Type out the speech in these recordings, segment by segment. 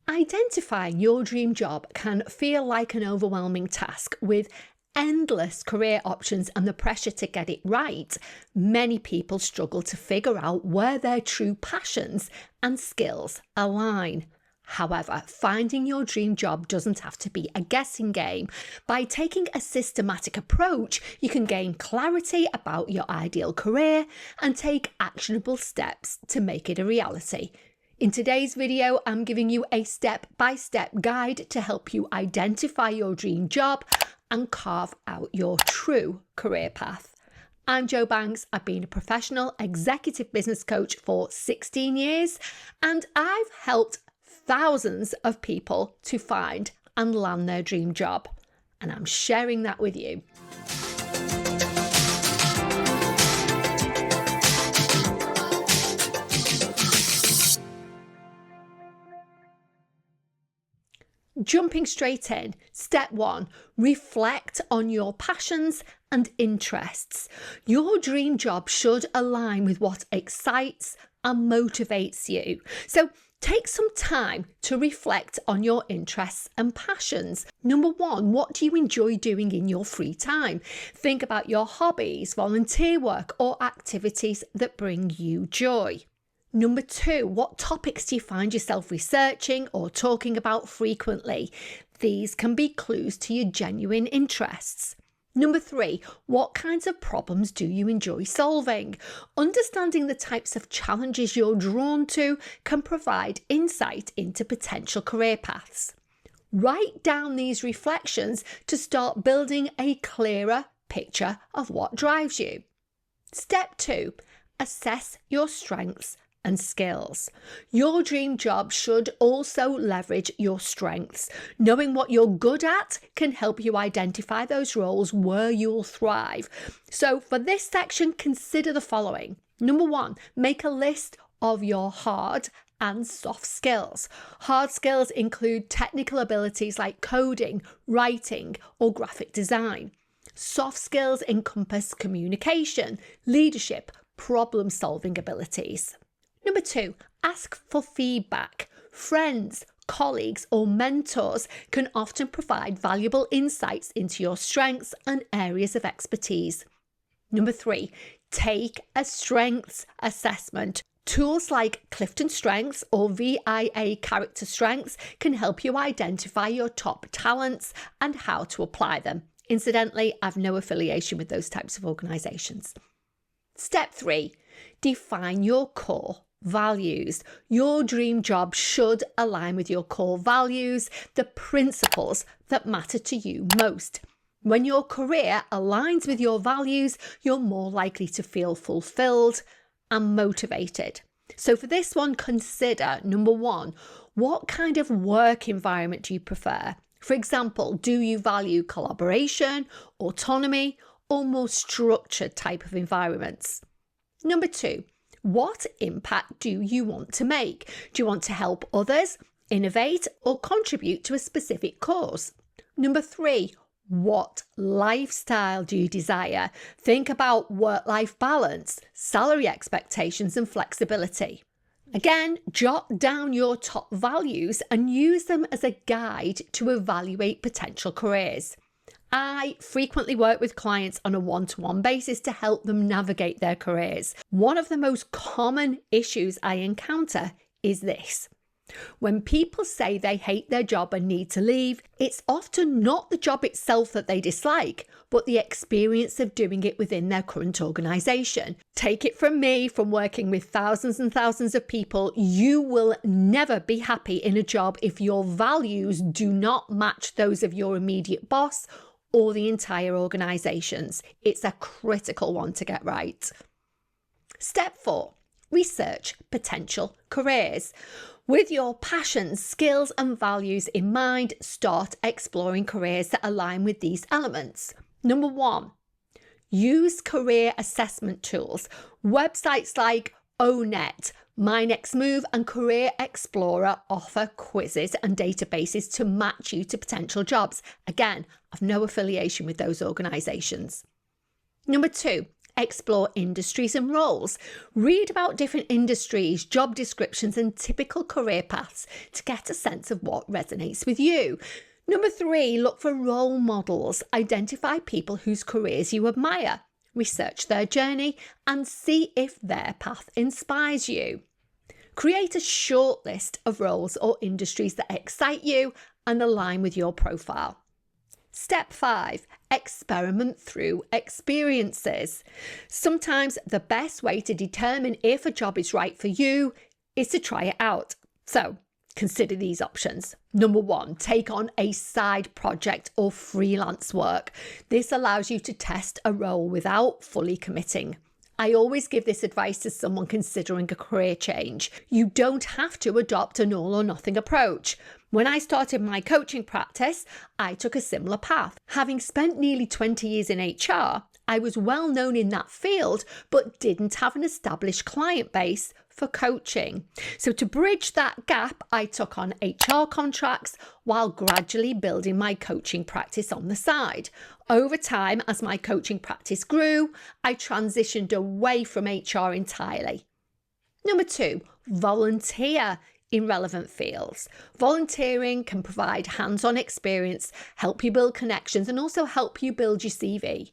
Identifying your dream job can feel like an overwhelming task with endless career options and the pressure to get it right. Many people struggle to figure out where their true passions and skills align. However, finding your dream job doesn't have to be a guessing game. By taking a systematic approach, you can gain clarity about your ideal career and take actionable steps to make it a reality. In today's video, I'm giving you a step-by-step guide to help you identify your dream job and carve out your true career path. I'm Jo Banks. I've been a professional executive business coach for 16 years, and I've helped thousands of people to find and land their dream job. And I'm sharing that with you. Jumping straight in, step 1, reflect on your passions and interests. Your dream job should align with what excites and motivates you. So take some time to reflect on your interests and passions. Number 1, what do you enjoy doing in your free time? Think about your hobbies, volunteer work, or activities that bring you joy. Number 2, what topics do you find yourself researching or talking about frequently? These can be clues to your genuine interests. Number 3, what kinds of problems do you enjoy solving? Understanding the types of challenges you're drawn to can provide insight into potential career paths. Write down these reflections to start building a clearer picture of what drives you. Step 2, assess your strengths and skills. Your dream job should also leverage your strengths. Knowing what you're good at can help you identify those roles where you'll thrive. So for this section, consider the following. Number 1, make a list of your hard and soft skills. Hard skills include technical abilities like coding, writing, or graphic design. Soft skills encompass communication, leadership, problem-solving abilities. Number 2, ask for feedback. Friends, colleagues, or mentors can often provide valuable insights into your strengths and areas of expertise. Number 3, take a strengths assessment. Tools like Clifton Strengths or VIA Character Strengths can help you identify your top talents and how to apply them. Incidentally, I've no affiliation with those types of organisations. Step 3, define your core values. Your dream job should align with your core values, the principles that matter to you most. When your career aligns with your values, you're more likely to feel fulfilled and motivated. So for this one, consider number 1, what kind of work environment do you prefer? For example, do you value collaboration, autonomy, or more structured type of environments? Number 2, what impact do you want to make? Do you want to help others, innovate, or contribute to a specific cause? Number 3, what lifestyle do you desire? Think about work-life balance, salary expectations, and flexibility. Again, jot down your top values and use them as a guide to evaluate potential careers. I frequently work with clients on a one-to-one basis to help them navigate their careers. One of the most common issues I encounter is this. When people say they hate their job and need to leave, it's often not the job itself that they dislike, but the experience of doing it within their current organisation. Take it from me, from working with thousands and thousands of people, you will never be happy in a job if your values do not match those of your immediate boss or the entire organisations. It's a critical one to get right. Step 4, research potential careers. With your passions, skills and values in mind, start exploring careers that align with these elements. Number 1, use career assessment tools. Websites like ONET, My Next Move and Career Explorer offer quizzes and databases to match you to potential jobs. Again, I've no affiliation with those organisations. Number 2, explore industries and roles. Read about different industries, job descriptions, and typical career paths to get a sense of what resonates with you. Number 3, look for role models. Identify people whose careers you admire. Research their journey and see if their path inspires you. Create a short list of roles or industries that excite you and align with your profile. Step 5, experiment through experiences. Sometimes the best way to determine if a job is right for you is to try it out. So consider these options. Number 1, take on a side project or freelance work. This allows you to test a role without fully committing. I always give this advice to someone considering a career change. You don't have to adopt an all or nothing approach. When I started my coaching practice, I took a similar path. Having spent nearly 20 years in HR, I was well known in that field, but didn't have an established client base for coaching. So to bridge that gap, I took on HR contracts while gradually building my coaching practice on the side. Over time, as my coaching practice grew, I transitioned away from HR entirely. Number 2, volunteer in relevant fields. Volunteering can provide hands-on experience, help you build connections, and also help you build your CV.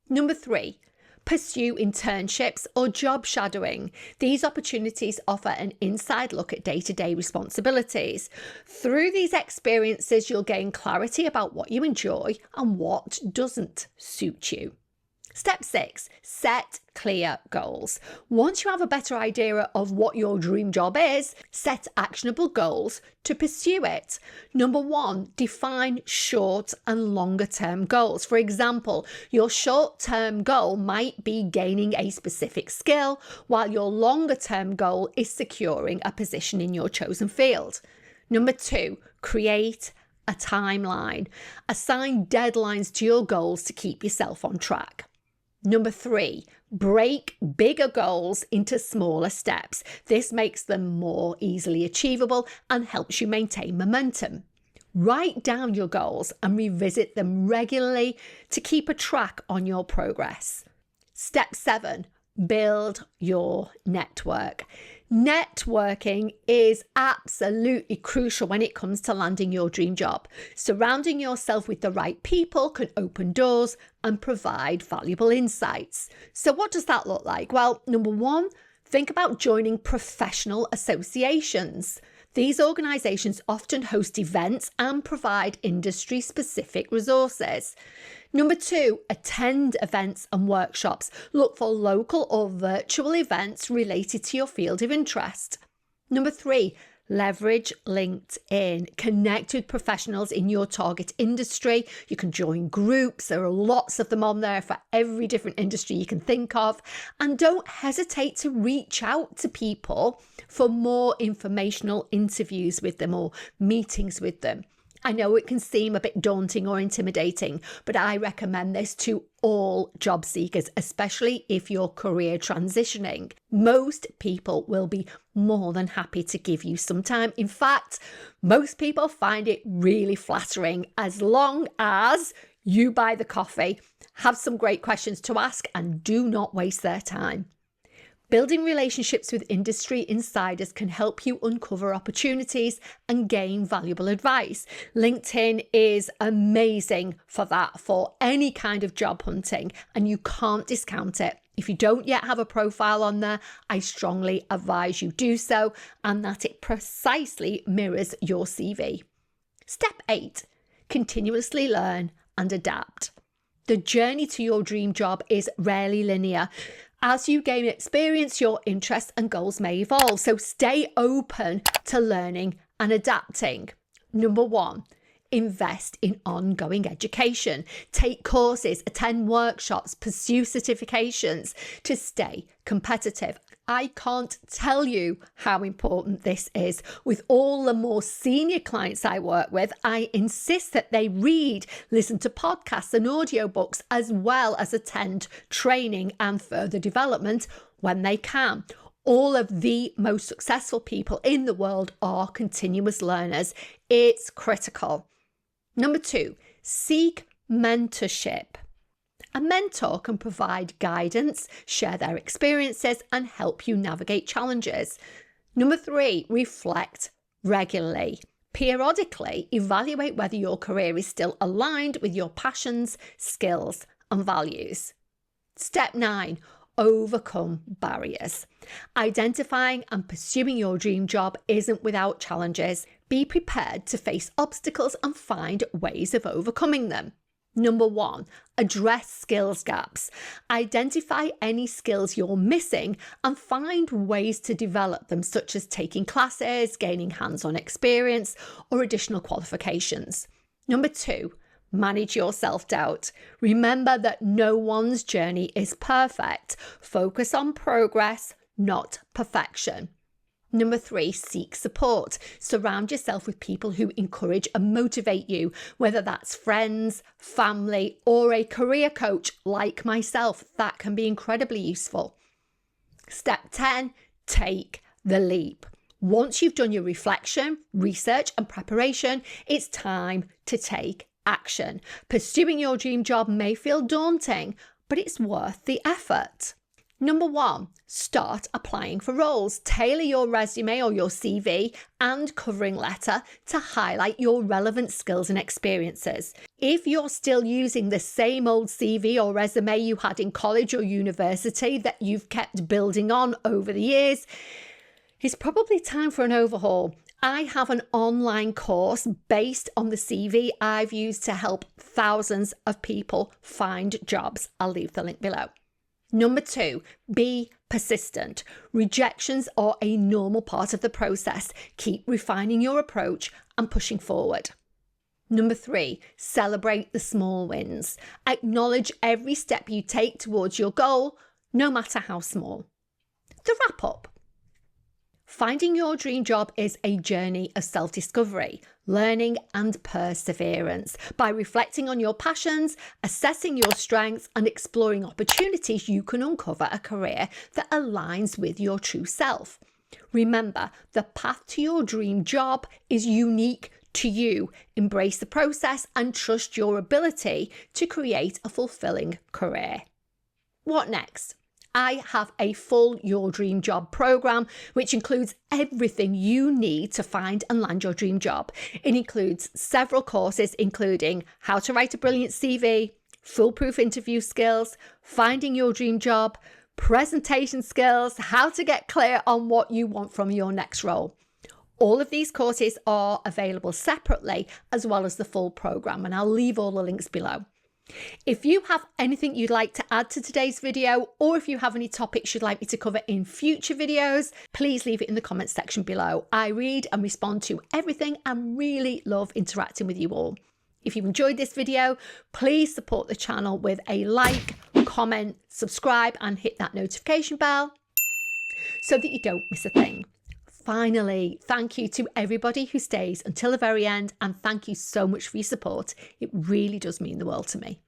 Number 3, pursue internships or job shadowing. These opportunities offer an inside look at day-to-day responsibilities. Through these experiences, you'll gain clarity about what you enjoy and what doesn't suit you. Step 6, set clear goals. Once you have a better idea of what your dream job is, set actionable goals to pursue it. Number 1, define short and longer term goals. For example, your short term goal might be gaining a specific skill, while your longer term goal is securing a position in your chosen field. Number 2, create a timeline. Assign deadlines to your goals to keep yourself on track. Number 3, break bigger goals into smaller steps. This makes them more easily achievable and helps you maintain momentum. Write down your goals and revisit them regularly to keep a track on your progress. Step 7, build your network. Networking is absolutely crucial when it comes to landing your dream job. Surrounding yourself with the right people can open doors and provide valuable insights. So what does that look like? Well, number 1, think about joining professional associations. These organizations often host events and provide industry-specific resources. Number 2, attend events and workshops. Look for local or virtual events related to your field of interest. Number 3, leverage LinkedIn. Connect with professionals in your target industry. You can join groups. There are lots of them on there for every different industry you can think of. And don't hesitate to reach out to people for more informational interviews with them or meetings with them. I know it can seem a bit daunting or intimidating, but I recommend this to all job seekers, especially if you're career transitioning. Most people will be more than happy to give you some time. In fact, most people find it really flattering as long as you buy the coffee, have some great questions to ask, and do not waste their time. Building relationships with industry insiders can help you uncover opportunities and gain valuable advice. LinkedIn is amazing for that, for any kind of job hunting, and you can't discount it. If you don't yet have a profile on there, I strongly advise you do so, and that it precisely mirrors your CV. Step 8, continuously learn and adapt. The journey to your dream job is rarely linear. As you gain experience, your interests and goals may evolve, so stay open to learning and adapting. Number 1, invest in ongoing education. Take courses, attend workshops, pursue certifications to stay competitive. I can't tell you how important this is. With all the more senior clients I work with, I insist that they read, listen to podcasts and audiobooks, as well as attend training and further development when they can. All of the most successful people in the world are continuous learners. It's critical. Number 2, seek mentorship. A mentor can provide guidance, share their experiences, and help you navigate challenges. Number 3, reflect regularly. Periodically, evaluate whether your career is still aligned with your passions, skills, and values. Step 9, overcome barriers. Identifying and pursuing your dream job isn't without challenges. Be prepared to face obstacles and find ways of overcoming them. Number 1, address skills gaps. Identify any skills you're missing and find ways to develop them, such as taking classes, gaining hands-on experience, or additional qualifications. Number 2, manage your self-doubt. Remember that no one's journey is perfect. Focus on progress, not perfection. Number 3, seek support. Surround yourself with people who encourage and motivate you, whether that's friends, family, or a career coach like myself. That can be incredibly useful. Step 10, take the leap. Once you've done your reflection, research, and preparation, it's time to take action. Pursuing your dream job may feel daunting, but it's worth the effort. Number 1, start applying for roles. Tailor your resume or your CV and covering letter to highlight your relevant skills and experiences. If you're still using the same old CV or resume you had in college or university that you've kept building on over the years, it's probably time for an overhaul. I have an online course based on the CV I've used to help thousands of people find jobs. I'll leave the link below. Number 2, be persistent. Rejections are a normal part of the process. Keep refining your approach and pushing forward. Number 3, celebrate the small wins. Acknowledge every step you take towards your goal, no matter how small. To wrap up, finding your dream job is a journey of self-discovery, learning, and perseverance. By reflecting on your passions, assessing your strengths, and exploring opportunities, you can uncover a career that aligns with your true self. Remember, the path to your dream job is unique to you. Embrace the process and trust your ability to create a fulfilling career. What next? I have a full Your Dream Job program, which includes everything you need to find and land your dream job. It includes several courses, including how to write a brilliant CV, foolproof interview skills, finding your dream job, presentation skills, how to get clear on what you want from your next role. All of these courses are available separately, as well as the full program, and I'll leave all the links below. If you have anything you'd like to add to today's video, or if you have any topics you'd like me to cover in future videos, please leave it in the comments section below. I read and respond to everything and really love interacting with you all. If you enjoyed this video, please support the channel with a like, comment, subscribe, and hit that notification bell so that you don't miss a thing. Finally, thank you to everybody who stays until the very end, and thank you so much for your support. It really does mean the world to me.